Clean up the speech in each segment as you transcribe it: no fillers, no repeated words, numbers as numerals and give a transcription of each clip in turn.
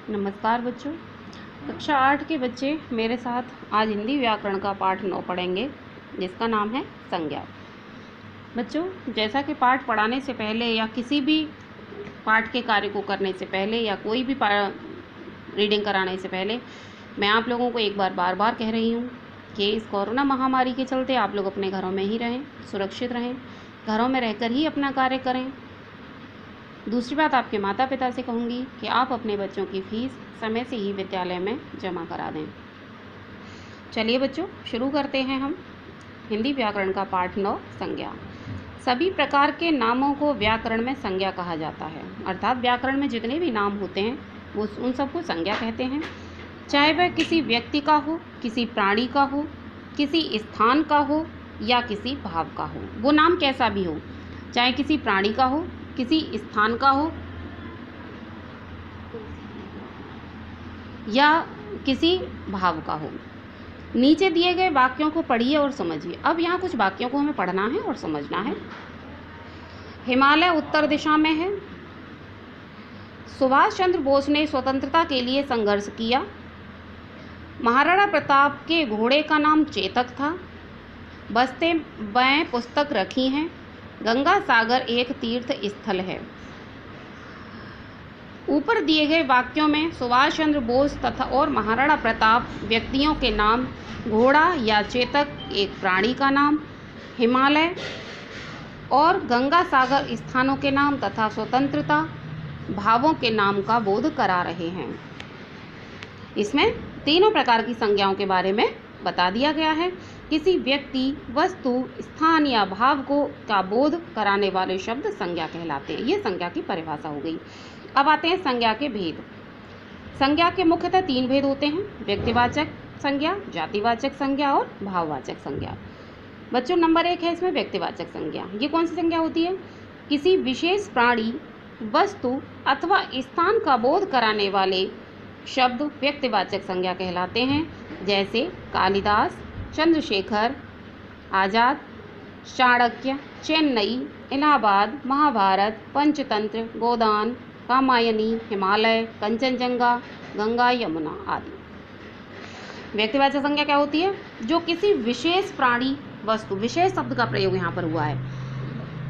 नमस्कार बच्चों। कक्षा 8 के बच्चे मेरे साथ आज हिंदी व्याकरण का पाठ 9 पढ़ेंगे, जिसका नाम है संज्ञा। बच्चों, जैसा कि पाठ पढ़ाने से पहले या किसी भी पाठ के कार्य को करने से पहले या कोई भी रीडिंग कराने से पहले मैं आप लोगों को एक बार बार कह रही हूँ कि इस कोरोना महामारी के चलते आप लोग अपने घरों में ही रहें, सुरक्षित रहें, घरों में रहकर ही अपना कार्य करें। दूसरी बात, आपके माता पिता से कहूँगी कि आप अपने बच्चों की फीस समय से ही विद्यालय में जमा करा दें। चलिए बच्चों, शुरू करते हैं हम हिंदी व्याकरण का पाठ 9 संज्ञा। सभी प्रकार के नामों को व्याकरण में संज्ञा कहा जाता है, अर्थात व्याकरण में जितने भी नाम होते हैं वो उन सबको संज्ञा कहते हैं। चाहे वह किसी व्यक्ति का हो, किसी प्राणी का हो, किसी स्थान का हो या किसी भाव का हो, वो नाम कैसा भी हो, चाहे किसी प्राणी का हो, किसी स्थान का हो या किसी भाव का हो। नीचे दिए गए वाक्यों को पढ़िए और समझिए। अब यहाँ कुछ वाक्यों को हमें पढ़ना है और समझना है। हिमालय उत्तर दिशा में है। सुभाष चंद्र बोस ने स्वतंत्रता के लिए संघर्ष किया। महाराणा प्रताप के घोड़े का नाम चेतक था। बस्तें पुस्तक रखी हैं। गंगा सागर एक तीर्थ स्थल है। ऊपर दिए गए वाक्यों में सुभाष चंद्र बोस तथा और महाराणा प्रताप व्यक्तियों के नाम, घोड़ा या चेतक एक प्राणी का नाम, हिमालय और गंगा सागर स्थानों के नाम तथा स्वतंत्रता भावों के नाम का बोध करा रहे हैं। इसमें तीनों प्रकार की संज्ञाओं के बारे में बता दिया गया है। किसी व्यक्ति, वस्तु, स्थान या भाव को का बोध कराने वाले शब्द संज्ञा कहलाते हैं। ये संज्ञा की परिभाषा हो गई। अब आते हैं संज्ञा के भेद। संज्ञा के मुख्यतः 3 भेद होते हैं: व्यक्तिवाचक संज्ञा, जातिवाचक संज्ञा और भाववाचक संज्ञा। बच्चों, नंबर 1 है इसमें व्यक्तिवाचक संज्ञा। ये कौन सी संज्ञा होती है? किसी विशेष प्राणी, वस्तु अथवा स्थान का बोध कराने वाले शब्द व्यक्तिवाचक संज्ञा कहलाते हैं। जैसे कालिदास, चंद्रशेखर आजाद, चाणक्य, चेन्नई, इलाहाबाद, महाभारत, पंचतंत्र, गोदान, कामायनी, हिमालय, कंचनजंगा, गंगा, यमुना आदि। व्यक्तिवाचक संज्ञा क्या होती है? जो किसी विशेष प्राणी, वस्तु, विशेष शब्द का प्रयोग यहाँ पर हुआ है,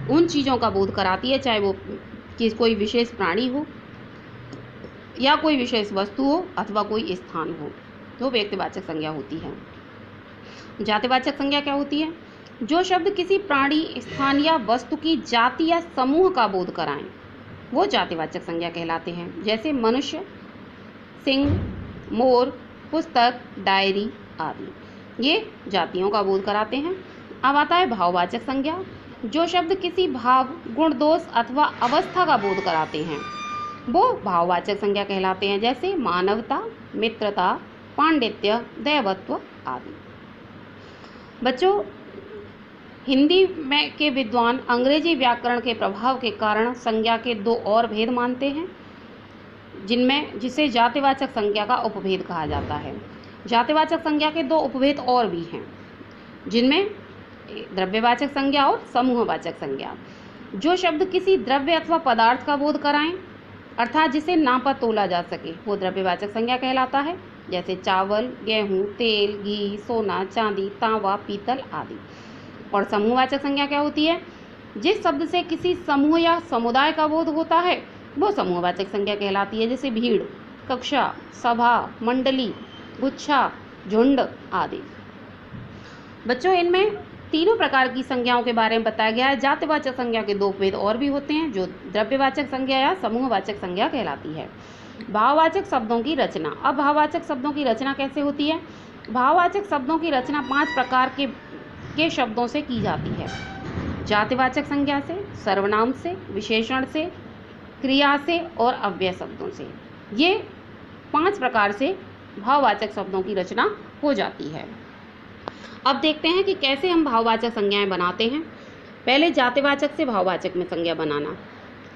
उन चीज़ों का बोध कराती है, चाहे वो कोई विशेष प्राणी हो या कोई विशेष वस्तु हो अथवा कोई स्थान हो, तो व्यक्तिवाचक संज्ञा होती है। जातिवाचक संज्ञा क्या होती है? जो शब्द किसी प्राणी, स्थान या वस्तु की जाति या समूह का बोध कराएं, वो जातिवाचक संज्ञा कहलाते हैं। जैसे मनुष्य, सिंह, मोर, पुस्तक, डायरी आदि, ये जातियों का बोध कराते हैं। अब आता है भाववाचक संज्ञा। जो शब्द किसी भाव, गुण, दोष अथवा अवस्था का बोध कराते हैं, वो भाववाचक संज्ञा कहलाते हैं। जैसे मानवता, मित्रता, पांडित्य, दैवत्व आदि। बच्चों, हिंदी में के विद्वान अंग्रेजी व्याकरण के प्रभाव के कारण संज्ञा के 2 और भेद मानते हैं, जिसे जातिवाचक संज्ञा का उपभेद कहा जाता है। जातिवाचक संज्ञा के 2 उपभेद और भी हैं, जिनमें द्रव्यवाचक संज्ञा और समूहवाचक संज्ञा। जो शब्द किसी द्रव्य अथवा पदार्थ का बोध कराएं, अर्थात जिसे नापा तोला जा सके, वो द्रव्यवाचक संज्ञा कहलाता है। जैसे चावल, गेहूँ, तेल, घी, सोना, चांदी, तांबा, पीतल आदि। और समूहवाचक संज्ञा क्या होती है? जिस शब्द से किसी समूह या समुदाय का बोध होता है, वो समूहवाचक संज्ञा कहलाती है। जैसे भीड़, कक्षा, सभा, मंडली, गुच्छा, झुंड आदि। बच्चों, इनमें तीनों प्रकार की संज्ञाओं के बारे में बताया गया है। जातिवाचक संज्ञा के 2 भेद और भी होते हैं, जो द्रव्यवाचक संज्ञा या समूहवाचक संज्ञा कहलाती है। भाववाचक शब्दों की रचना। अब भाववाचक शब्दों की रचना कैसे होती है? भाववाचक शब्दों की रचना 5 प्रकार के शब्दों से की जाती है। जातिवाचक संज्ञा से, सर्वनाम से, विशेषण से, क्रिया से और अव्यय शब्दों से। ये 5 प्रकार से भाववाचक शब्दों की रचना हो जाती है। अब देखते हैं कि कैसे हम भाववाचक संज्ञाएं बनाते हैं। पहले जातिवाचक से भाववाचक में संज्ञा बनाना।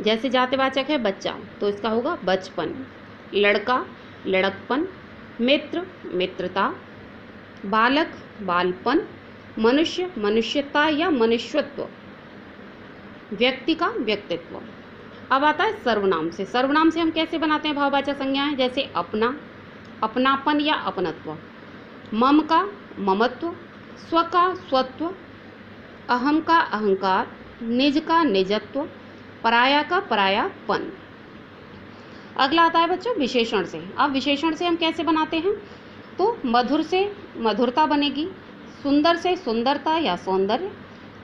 जैसे जातिवाचक है बच्चा, तो इसका होगा बचपन, लड़का, लड़कपन, मित्र, मित्रता, बालक, बालपन, मनुष्य, मनुष्यता या मनुष्यत्व, व्यक्ति का व्यक्तित्व। अब आता है सर्वनाम से। सर्वनाम से हम कैसे बनाते हैं भाववाचक संज्ञाएं, जैसे अपना, अपनापन या अपनत्व, मम का ममत्व, स्व का स्वत्व, अहम का अहंकार, निज का निजत्व, पराया का परायापन। अगला आता है बच्चों विशेषण से। अब विशेषण से हम कैसे बनाते हैं, तो मधुर से मधुरता बनेगी, सुंदर से सुंदरता या सौंदर्य,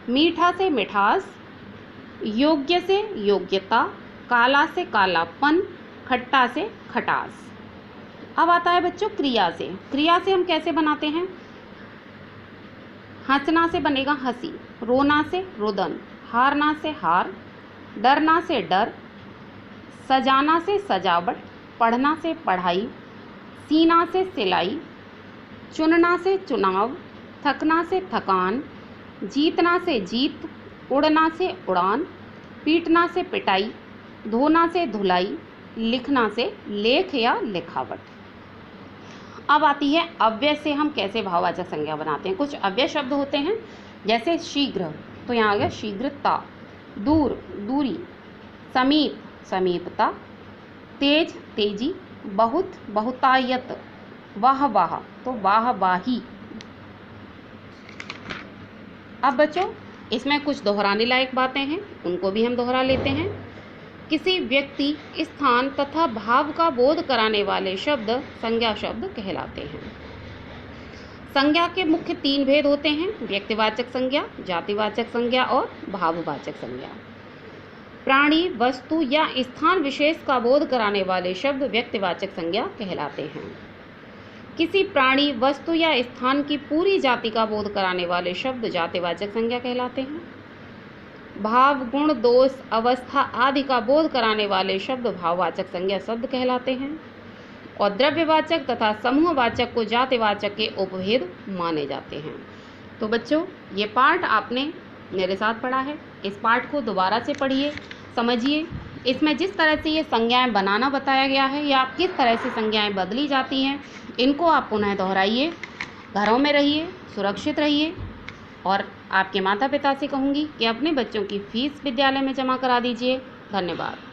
मीठा से मिठास, योग्य से योग्यता, काला से कालापन, खट्टा से खटास। अब आता है बच्चों क्रिया से। क्रिया से हम कैसे बनाते हैं, हंसना से बनेगा हंसी, रोना से रुदन, हारना से हार, डरना से डर, सजाना से सजावट, पढ़ना से पढ़ाई, सीना से सिलाई, चुनना से चुनाव, थकना से थकान, जीतना से जीत, उड़ना से उड़ान, पीटना से पिटाई, धोना से धुलाई, लिखना से लेख या लिखावट। अब आती है अव्यय से हम कैसे भाववाचक संज्ञा बनाते हैं। कुछ अव्यय शब्द होते हैं, जैसे शीघ्र, तो यहाँ आ गया शीघ्रता, दूर दूरी, समीप समीपता, तेज तेजी, बहुत बहुतायत, वाह वाह तो वाह वाही। अब बच्चों इसमें कुछ दोहराने लायक बातें हैं, उनको भी हम दोहरा लेते हैं। किसी व्यक्ति, स्थान तथा भाव का बोध कराने वाले शब्द संज्ञा शब्द कहलाते हैं। संज्ञा के मुख्य 3 भेद होते हैं, व्यक्तिवाचक संज्ञा, जातिवाचक संज्ञा और भाववाचक संज्ञा। प्राणी, वस्तु या स्थान विशेष का बोध कराने वाले शब्द व्यक्तिवाचक संज्ञा कहलाते हैं। किसी प्राणी, वस्तु या स्थान की पूरी जाति का बोध कराने वाले शब्द जातिवाचक संज्ञा कहलाते हैं। भाव, गुण, दोष, अवस्था आदि का बोध कराने वाले शब्द भाववाचक संज्ञा शब्द कहलाते हैं। और द्रव्यवाचक तथा समूहवाचक को जातिवाचक के उपभेद माने जाते हैं। तो बच्चों ये पाठ आपने मेरे साथ पढ़ा है, इस पाठ को दोबारा से पढ़िए, समझिए। इसमें जिस तरह से ये संज्ञाएं बनाना बताया गया है या किस तरह से संज्ञाएं बदली जाती हैं, इनको आप पुनः दोहराइए। घरों में रहिए, सुरक्षित रहिए। और आपके माता पिता से कहूँगी कि अपने बच्चों की फीस विद्यालय में जमा करा दीजिए। धन्यवाद।